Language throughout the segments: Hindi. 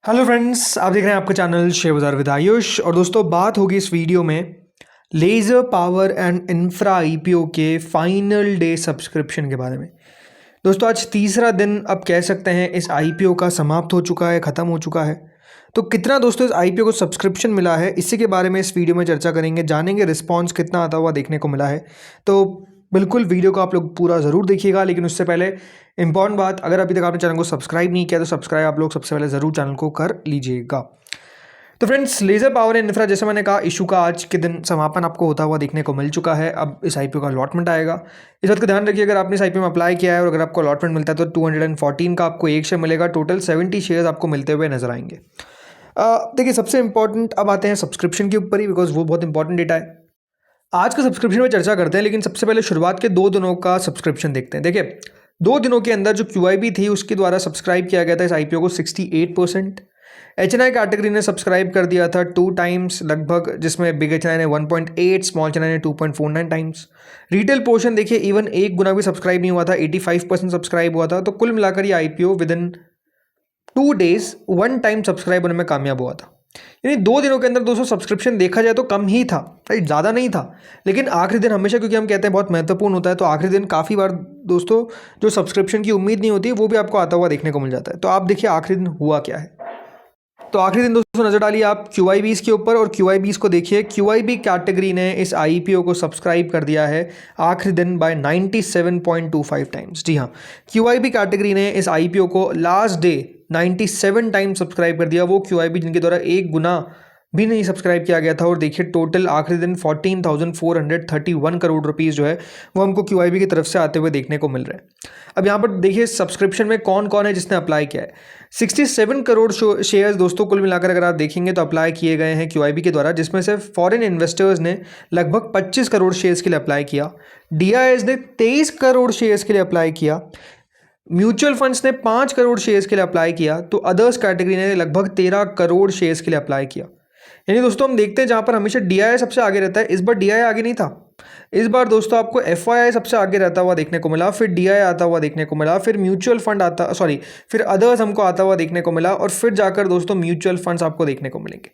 हेलो फ्रेंड्स, आप देख रहे हैं आपका चैनल शेयर बाजार विद आयुष। और दोस्तों, बात होगी इस वीडियो में laser power and infra IPO के फाइनल डे सब्सक्रिप्शन के बारे में। दोस्तों, आज तीसरा दिन अब कह सकते हैं इस आईपीओ का समाप्त हो चुका है, ख़त्म हो चुका है। तो कितना दोस्तों इस आईपीओ को सब्सक्रिप्शन मिला है, इसी के बारे में इस वीडियो में चर्चा करेंगे, जानेंगे रिस्पॉन्स कितना आता हुआ देखने को मिला है। तो बिल्कुल वीडियो को आप लोग पूरा ज़रूर देखिएगा। लेकिन उससे पहले इंपॉर्टेंट बात, अगर अभी तक आपने चैनल को सब्सक्राइब नहीं किया तो सब्सक्राइब आप लोग सबसे पहले ज़रूर चैनल को कर लीजिएगा। तो friends, laser power and infra, जैसे मैंने कहा, इशू का आज के दिन समापन आपको होता हुआ देखने को मिल चुका है। अब इस आईपीओ का अलॉटमेंट आएगा। इस बात का ध्यान रखिए, अगर आपने इस आईपीओ में अप्लाई किया है और अगर आपको अलॉटमेंट मिलता है तो 214 का आपको एक शेयर मिलेगा। टोटल 70 शेयर्स आपको मिलते हुए नजर आएंगे। देखिए, सबसे इंपॉर्टेंट अब आते हैं सब्सक्रिप्शन के ऊपर ही, बिकॉज वो बहुत इंपॉर्टेंट डेटा है। आज का सब्सक्रिप्शन में चर्चा करते हैं, लेकिन सबसे पहले शुरुआत के 2 दिनों का सब्सक्रिप्शन देखते हैं। देखिए, 2 दिनों के अंदर जो QIB थी उसके द्वारा सब्सक्राइब किया गया था इस आईपीओ को 68%। HNI कैटेगरी ने सब्सक्राइब कर दिया था 2 टाइम्स लगभग, जिसमें बिग HNI ने 1.8, स्मॉल HNI ने 2.49 टाइम्स। रिटेल पोर्शन देखिए, इवन 1 गुना भी सब्सक्राइब नहीं हुआ था, 85% सब्सक्राइब हुआ था। तो कुल मिलाकर ये IPO with in 2 days 1 time subscribe होने में कामयाब हुआ था। यानी 2 दिनों के अंदर दोस्तों सब्सक्रिप्शन देखा जाए तो कम ही था, राइट, ज़्यादा नहीं था। लेकिन आखिरी दिन हमेशा, क्योंकि हम कहते हैं बहुत महत्वपूर्ण होता है, तो आखिरी दिन काफ़ी बार दोस्तों जो सब्सक्रिप्शन की उम्मीद नहीं होती वो भी आपको आता हुआ देखने को मिल जाता है। तो आप देखिए आखिरी दिन हुआ क्या है। तो आखिरी दिन दोस्तों नजर डालिए आप QIBs के ऊपर, और QIBs को देखिए। QIB कैटेगरी ने इस आईपीओ को सब्सक्राइब कर दिया है आखिरी दिन बाय 97.25 टाइम्स। जी हाँ, QIB कैटेगरी ने इस आईपीओ को लास्ट डे 97 टाइम्स सब्सक्राइब कर दिया। वो QIB जिनके द्वारा 1 गुना भी नहीं सब्सक्राइब किया गया था। और देखिए, टोटल आखिरी दिन 14,431 करोड़ रुपीज़ जो है वो हमको QIB की तरफ से आते हुए देखने को मिल रहे हैं। अब यहाँ पर देखिए सब्सक्रिप्शन में कौन कौन है जिसने अप्लाई किया है। 67 करोड़ शेयर्स दोस्तों कुल मिलाकर अगर आप देखेंगे तो अप्लाई किए गए हैं QIB के द्वारा, जिसमें से फॉरेन इन्वेस्टर्स ने लगभग 25 करोड़ शेयर्स के लिए अप्लाई किया। DIS ने 23 करोड़ शेयर्स के लिए अप्लाई किया। म्यूचुअल फंड्स ने 5 करोड़ शेयर्स के लिए अप्लाई किया। तो अदर्स कैटेगरी ने लगभग 13 करोड़ शेयर्स के लिए अप्लाई किया। यानी दोस्तों हम देखते हैं जहाँ पर हमेशा DII सबसे आगे रहता है, इस बार DII आगे नहीं था। इस बार दोस्तों आपको FII सबसे आगे रहता हुआ देखने को मिला, फिर DII आता हुआ देखने को मिला, फिर म्यूचुअल फंड फिर अदर्स हमको आता हुआ देखने को मिला, और फिर जाकर दोस्तों म्यूचुअल फंड्स आपको देखने को मिलेंगे।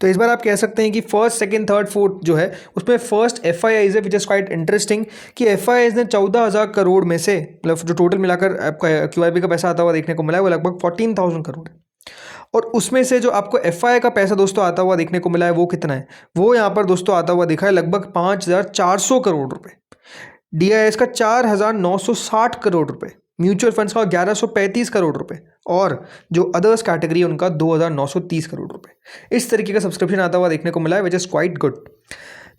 तो इस बार आप कह सकते हैं कि फर्स्ट, सेकंड, थर्ड, फोर्थ जो है उसमें फर्स्ट FIIs है, विच इज़ क्वाइट इंटरेस्टिंग कि FIIs ने 14,000 करोड़ में से, मतलब जो टोटल मिलाकर आपका QIB का पैसा आता हुआ देखने को मिला है वो लगभग 14,000 करोड़ है। और उसमें से जो आपको FII का पैसा दोस्तों आता हुआ देखने को मिला है वो कितना है, वो यहाँ पर दोस्तों आता हुआ दिखा है लगभग 5,400 करोड़ रुपए। DIS का 4,960 करोड़ रुपए, म्यूचुअल फंड्स का 1,135 करोड़ रुपए, और जो अदर्स कैटेगरी है उनका 2,930 करोड़ रुपए। इस तरीके का सब्सक्रिप्शन आता हुआ देखने को मिला है, विच इज़ क्वाइट गुड।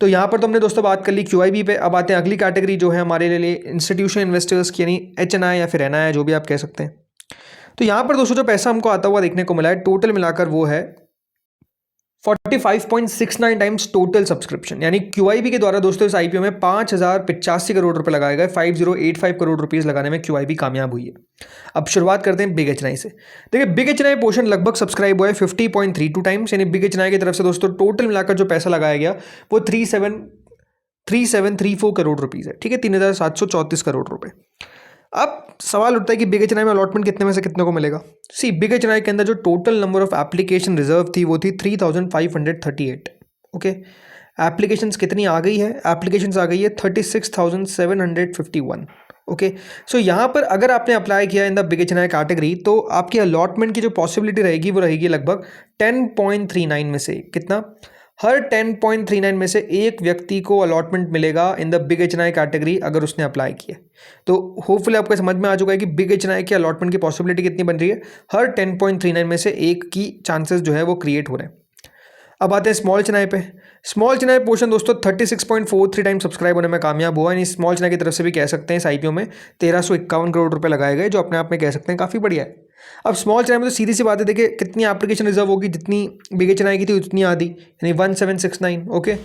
तो यहाँ पर तो हमने दोस्तों बात कर ली QIB पे। अब आते हैं अगली कैटेगरी जो है हमारे लिए इंस्टीट्यूशनल इन्वेस्टर्स की, यानी HNI या फिर NI जो भी आप कह सकते हैं। तो यहाँ पर दोस्तों जो पैसा हमको आता हुआ देखने को मिला है टोटल मिलाकर वो है 45.69 टाइम्स टोटल सब्सक्रिप्शन। यानी QIB के द्वारा दोस्तों इस आईपीओ में 5,085 करोड़ रुपए लगाए गए। 5085 करोड़ रुपीस लगाने में QIB कामयाब हुई है। अब शुरुआत करते हैं बिग HNI से। देखिए, बिग HNI पोर्शन लगभग सब्सक्राइब हुआ है 50.32 टाइम्स। यानी बिग HNI की तरफ से दोस्तों टोटल मिलाकर जो पैसा लगाया गया वो 3734 करोड़ रुपीज़ है। ठीक है, 3,734 करोड़ रुपए। अब सवाल उठता है कि बिग HNI में अलॉटमेंट कितने में से कितने को मिलेगा। बिग HNI के अंदर जो total number of application reserve थी वो थी 3,538। ओके, एप्लीकेशंस कितनी आ गई है? एप्लीकेशंस आ गई है 36,751। ओके, सो यहाँ पर अगर आपने अप्लाई किया in the big HNI category तो आपकी अलॉटमेंट की जो पॉसिबिलिटी रहेगी वो रहेगी लगभग 10.39 में से कितना, हर 10.39 में से एक व्यक्ति को अलॉटमेंट मिलेगा in the big HNI category अगर उसने अप्लाई किया। तो होपफुली आपको समझ में आ चुका है कि बिग HNI की अलॉटमेंट की पॉसिबिलिटी कितनी बन रही है, हर 10.39 में से एक की चांसेस जो है वो क्रिएट हो रहे हैं। अब आते हैं स्मॉल HNI पे। स्मॉल HNI पोर्शन दोस्तों 36.43 टाइम सब्सक्राइब होने में कामयाब हुआ। यानी स्मॉल HNI की तरफ से भी कह सकते हैं इस आईपीओ में 1,351 करोड़ रुपए लगाए गए, जो अपने आप में कह सकते हैं काफ़ी बढ़िया है। अब स्मॉल HNI में तो सीधी सी बात है, देखिए कितनी एप्लीकेशन रिजर्व होगी, जितनी बिग HNI की थी उतनी आधी, यानी 1769। ओके,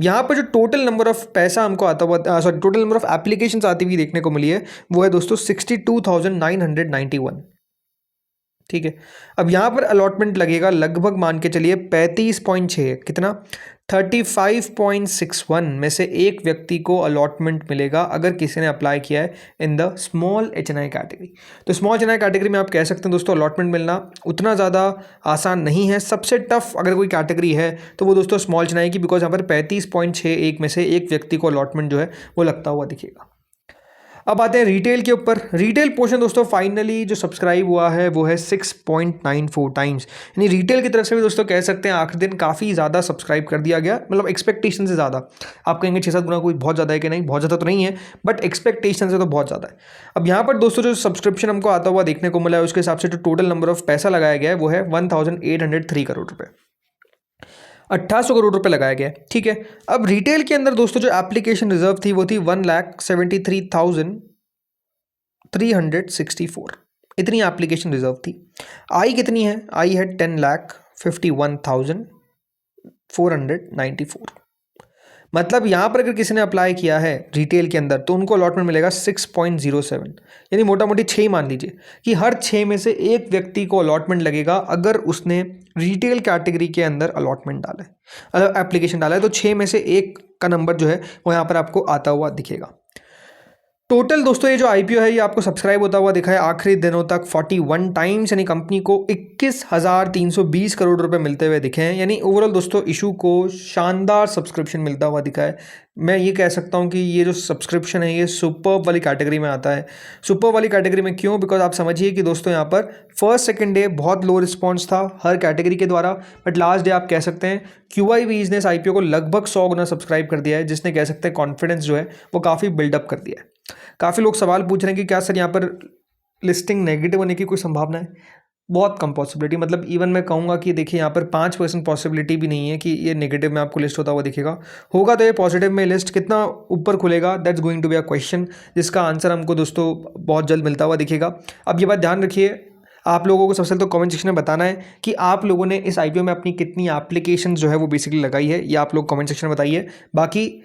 यहाँ पर जो टोटल नंबर ऑफ पैसा हमको आता हुआ, टोटल नंबर ऑफ एप्लीकेशंस आती हुई देखने को मिली है वो है दोस्तों 62,991। ठीक है। अब यहाँ पर अलॉटमेंट लगेगा लगभग मान के चलिए 35.6, कितना 35.61 में से एक व्यक्ति को अलॉटमेंट मिलेगा अगर किसी ने अप्लाई किया है in the small HNI category. तो स्मॉल HNI कैटेगरी में आप कह सकते हैं दोस्तों अलॉटमेंट मिलना उतना ज़्यादा आसान नहीं है। सबसे टफ अगर कोई कैटेगरी है तो वो दोस्तों स्मॉल HNI की, बिकॉज यहाँ पर 35.61 में से एक व्यक्ति को अलॉटमेंट जो है वो लगता हुआ दिखेगा। अब आते हैं रिटेल के ऊपर। रिटेल पोर्शन दोस्तों फाइनली जो सब्सक्राइब हुआ है वो है 6.94 टाइम्स, यानी रिटेल की तरफ से भी दोस्तों कह सकते हैं आखिरी दिन काफ़ी ज़्यादा सब्सक्राइब कर दिया गया, मतलब एक्सपेक्टेशन से ज़्यादा। आप कहेंगे 6-7 गुना कोई बहुत ज़्यादा है कि नहीं, बहुत ज़्यादा तो नहीं है, बट एक्सपेक्टेशन से तो बहुत ज़्यादा है। अब यहाँ पर दोस्तों जो सब्सक्रिप्शन हमको आता हुआ देखने को मिला है उसके हिसाब से जो टोटल नंबर ऑफ पैसा लगाया गया है वो है 1803 करोड़ रुपये, 1800 करोड़ रुपए लगाया गया है। ठीक है। अब रिटेल के अंदर दोस्तों जो एप्लीकेशन रिजर्व थी वो थी 1,73,364, इतनी एप्लीकेशन रिजर्व थी। आई कितनी है? आई है 10,51,494। मतलब यहाँ पर अगर किसी ने अप्लाई किया है रिटेल के अंदर तो उनको अलॉटमेंट मिलेगा 6.07, यानी मोटा मोटी 6 मान लीजिए कि हर 6 में से एक व्यक्ति को अलॉटमेंट लगेगा अगर उसने रिटेल कैटेगरी के अंदर अलॉटमेंट डाला है, एप्लीकेशन डाला है, तो 6 में से एक का नंबर जो है वो यहाँ पर आपको आता हुआ दिखेगा। टोटल दोस्तों ये जो IPO है ये आपको सब्सक्राइब होता हुआ दिखा है आखिरी दिनों तक 41 टाइम्स, यानी कंपनी को 21,320 करोड़ रुपए मिलते हुए दिखे हैं। यानी ओवरऑल दोस्तों इशू को शानदार सब्सक्रिप्शन मिलता हुआ दिखा है। मैं ये कह सकता हूँ कि ये जो सब्सक्रिप्शन है ये सुपर वाली कैटेगरी में आता है। सुपर वाली कैटेगरी में क्यों? बिकॉज आप समझिए कि दोस्तों यहाँ पर फर्स्ट सेकंड डे बहुत लो रिस्पॉन्स था हर कैटेगरी के द्वारा, बट लास्ट डे आप कह सकते हैं QIBs ने इस IPO को लगभग 100 गुना सब्सक्राइब कर दिया है, जिसने कह सकते हैं कॉन्फिडेंस जो है वो काफ़ी बिल्डअप कर दिया है। काफ़ी लोग सवाल पूछ रहे हैं कि क्या सर यहाँ पर लिस्टिंग नेगेटिव होने की कोई संभावना है? बहुत कम पॉसिबिलिटी, मतलब इवन मैं कहूँगा कि देखिए यहाँ पर 5% पॉसिबिलिटी भी नहीं है कि ये नेगेटिव में आपको लिस्ट होता हुआ दिखेगा। होगा तो ये पॉजिटिव में लिस्ट कितना ऊपर खुलेगा, that's going to be a question, जिसका आंसर हमको दोस्तों बहुत जल्द मिलता हुआ दिखेगा। अब ये बात ध्यान रखिए, आप लोगों को सबसे पहले तो कमेंट सेक्शन में बताना है कि आप लोगों ने इस IPO में अपनी कितनी एप्लीकेशन जो है वो बेसिकली लगाई है, ये आप लोग कमेंट सेक्शन में बताइए। बाकी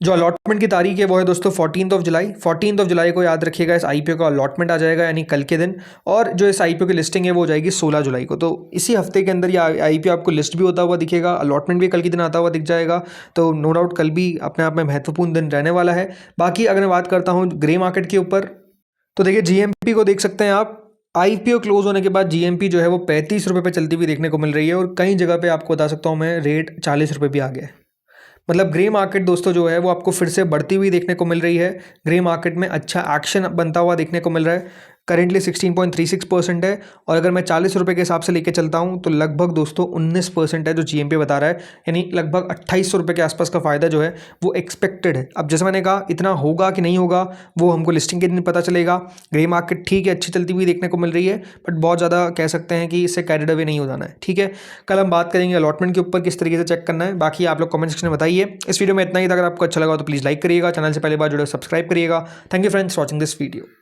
जो अलॉटमेंट की तारीख है वो है दोस्तों 14 जुलाई। 14 जुलाई को याद रखिएगा इस IPO का अलॉटमेंट आ जाएगा, यानी कल के दिन। और जो इस IPO की लिस्टिंग है वो हो जाएगी 16 जुलाई को। तो इसी हफ्ते के अंदर ये IPO आपको लिस्ट भी होता हुआ दिखेगा, अलॉटमेंट भी कल के दिन आता हुआ दिख जाएगा। तो नो डाउट कल भी अपने आप में महत्वपूर्ण दिन रहने वाला है। बाकी अगर मैं बात करता हूँ ग्रे मार्केट के ऊपर, तो देखिए GMP को देख सकते हैं आप। IPO क्लोज होने के बाद GMP जो है वो 35 रुपये पर चलती हुई देखने को मिल रही है, और कई जगह पे आपको बता सकता हूँ मैं रेट 40 रुपये भी आ गया है। मतलब ग्रे मार्केट दोस्तों जो है वो आपको फिर से बढ़ती हुई देखने को मिल रही है। ग्रे मार्केट में अच्छा एक्शन बनता हुआ देखने को मिल रहा है। करेंटली 16.36% है, और अगर मैं 40 रुपये के हिसाब से लेके चलता हूँ तो लगभग दोस्तों 19% है जो GMP बता रहा है, यानी लगभग 2800 रुपये के आसपास का फ़ायदा जो है वो एक्सपेक्टेड है। अब जैसे मैंने कहा इतना होगा कि नहीं होगा वो हमको लिस्टिंग के दिन पता चलेगा। ग्रे मार्केट ठीक है, अच्छी चलती हुई देखने को मिल रही है, बट बहुत ज़्यादा कह सकते हैं कि इससे कैरिड अवे नहीं हो जाना है। ठीक है, कल हम बात करेंगे अलॉटमेंट के ऊपर किस तरीके से चेक करना है। बाकी आप लोग कमेंट सेक्शन में बताइए। इस वीडियो में इतना ही था, अगर आपको अच्छा लगा तो प्लीज़ लाइक करिएगा, चैनल से पहले बार जुड़े सब्सक्राइब करिएगा। Thank you friends watching this video.